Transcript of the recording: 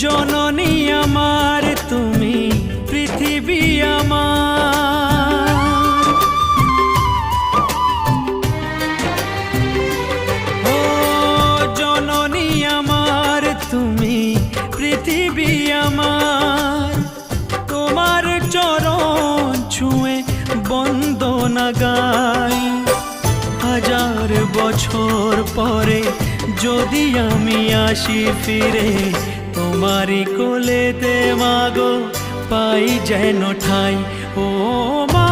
জননী আমার তুমি পৃথিবী আমার। ও জননী আমার তুমি পৃথিবী আমার, তোমার চরণ ছুঁয়ে বন্দনা গাই। হাজার বছর পরে যদি আমি আসি ফিরে, তোমারই কোলেতে মাগো পাই যেন ঠাই। ও মা